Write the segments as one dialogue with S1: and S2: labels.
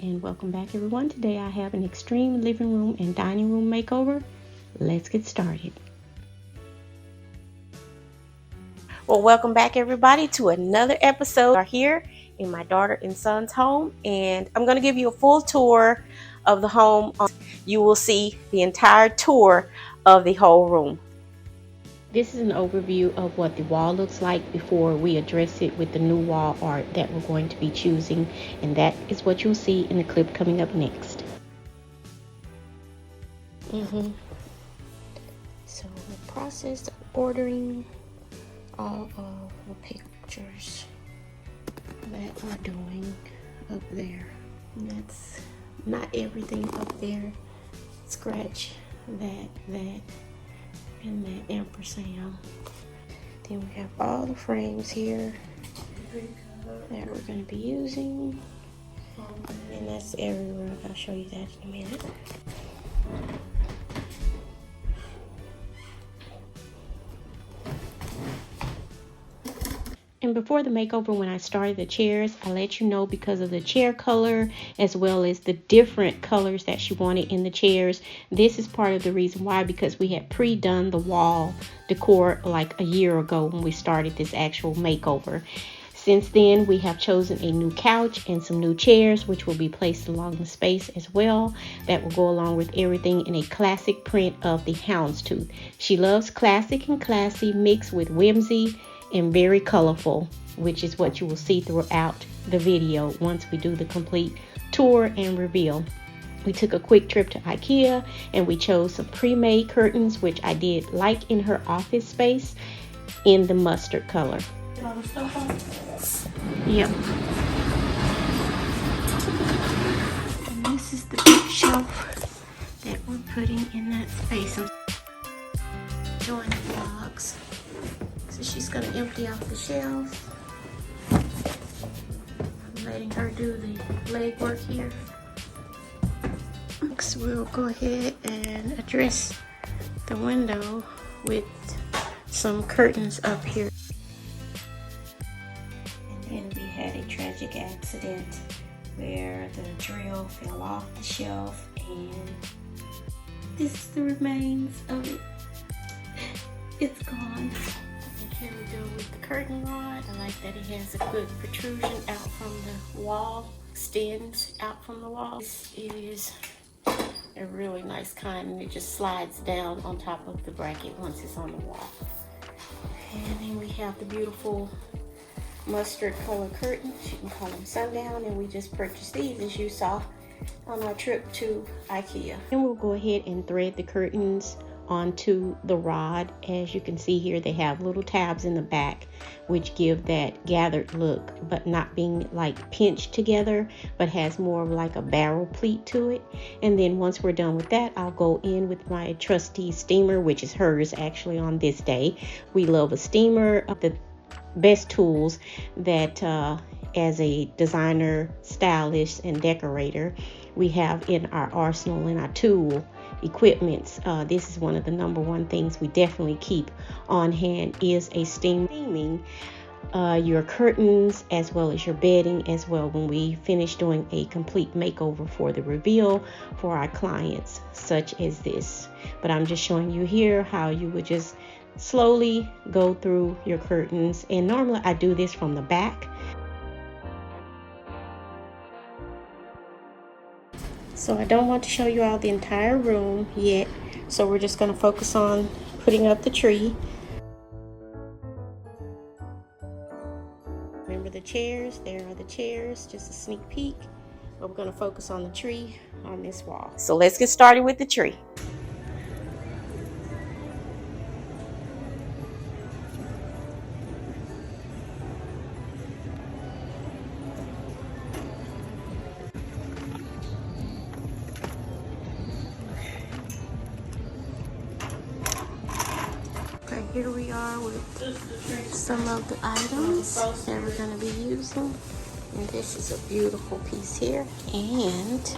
S1: and welcome back everyone. Today I have an extreme living room and dining room makeover. Let's get started. Well, welcome back everybody to another episode. We are here in my daughter and son's home, and I'm going to give you a full tour of the home. You will see the entire tour of the whole room. This is an overview of what the wall looks like before we address it with the new wall art that we're going to be choosing, and that is what you'll see in the clip coming up next. So the process of ordering all of the pictures that we're doing up there. And that's not everything up there. Scratch that, and that ampersand. Then we have all the frames here that we're going to be using, and that's everywhere. I'll show you that in a minute. And before the makeover, when I started the chairs, I let you know because of the chair color as well as the different colors that she wanted in the chairs. This is part of the reason why, because we had pre-done the wall decor like a year ago when we started this actual makeover. Since then, we have chosen a new couch and some new chairs, which will be placed along the space as well. That will go along with everything in a classic print of the houndstooth. She loves classic and classy mixed with whimsy and very colorful, which is what you will see throughout the video once we do the complete tour and reveal. We took a quick trip to IKEA and we chose some pre-made curtains, which I did like in her office space, in the mustard color. Yep. And this is the big shelf that we're putting in that space. I'm enjoying the vlogs. So she's going to empty out the shelf. I'm letting her do the leg work here. Next, we'll go ahead and address the window with some curtains up here. And then we had a tragic accident where the drill fell off the shelf, and this is the remains of it. It's gone. Here we go with the curtain rod. I like that it has a good protrusion out from the wall, extends out from the wall. This is a really nice kind, and it just slides down on top of the bracket once it's on the wall. And then we have the beautiful mustard color curtains. You can call them sundown, and we just purchased these, as you saw, on our trip to IKEA. And we'll go ahead and thread the curtains onto the rod. As you can see here, they have little tabs in the back which give that gathered look, but not being like pinched together, but has more of like a barrel pleat to it. And then once we're done with that, I'll go in with my trusty steamer, which is hers actually on this day. We love a steamer, the best tools that as a designer, stylist, and decorator we have in our arsenal, in our tool equipments. This is one of the number one things we definitely keep on hand, is a steaming your curtains as well as your bedding as well when we finish doing a complete makeover for the reveal for our clients such as this. But I'm just showing you here how you would just slowly go through your curtains, and normally I do this from the back. So I don't want to show you all the entire room yet, so we're just going to focus on putting up the tree. Remember the chairs? There are the chairs, just a sneak peek. But we're going to focus on the tree on this wall. So let's get started with the tree. Here we are with some of the items that we're going to be using. And this is a beautiful piece here. And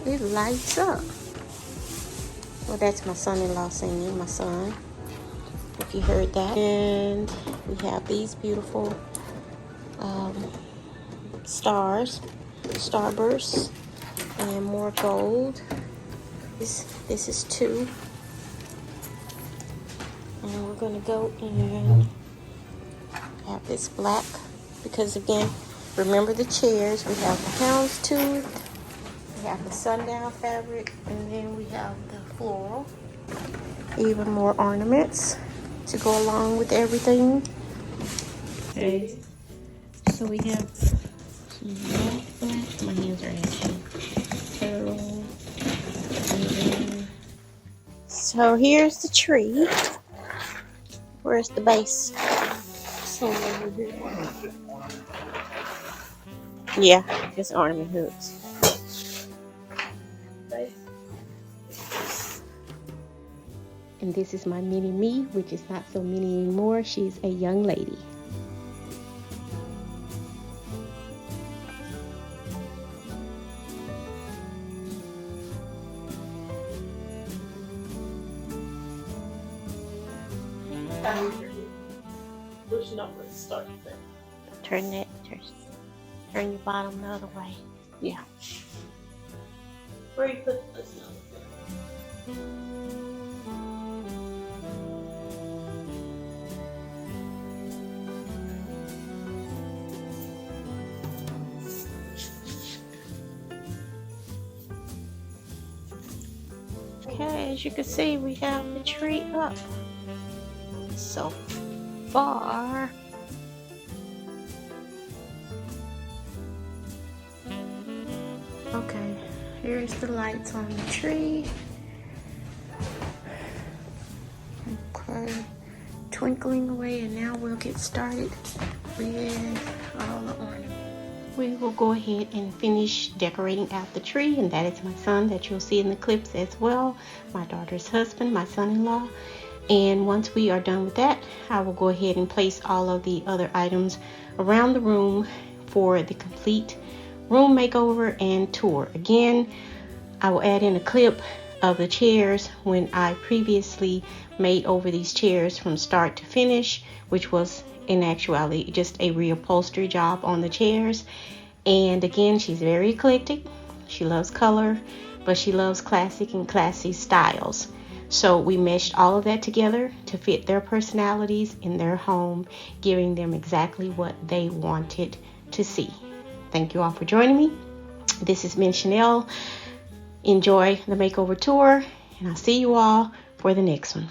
S1: it lights up. Well, that's my son-in-law singing, my son, if you heard that. And we have these beautiful stars Starburst and more gold. This is 2. And we're gonna go and have this black, because again, remember the chairs. We have the houndstooth, we have the sundown fabric, and then we have the floral. Even more ornaments to go along with everything. Okay, so we have some black. My hands are itchy. Pearl. So here's the tree. Where's the base? Somewhere over here. Yeah, just ornament hooks. And this is my mini me, which is not so mini anymore. She's a young lady.
S2: Which number start there?
S1: Turn your bottom the other way. Yeah.
S2: Where you put this number?
S1: Okay, as you can see, we have the tree up so far. Okay, here's the lights on the tree. Okay, twinkling away, and now we'll get started with all the ornaments. We will go ahead and finish decorating out the tree, and that is my son that you'll see in the clips as well, my daughter's husband, my son-in-law. And once we are done with that, I will go ahead and place all of the other items around the room for the complete room makeover and tour. Again, I will add in a clip of the chairs when I previously made over these chairs from start to finish, which was in actuality just a reupholstery job on the chairs. And again, she's very eclectic. She loves color, but she loves classic and classy styles. So we meshed all of that together to fit their personalities in their home, giving them exactly what they wanted to see. Thank you all for joining me. This has been Chanel. Enjoy the makeover tour, and I'll see you all for the next one.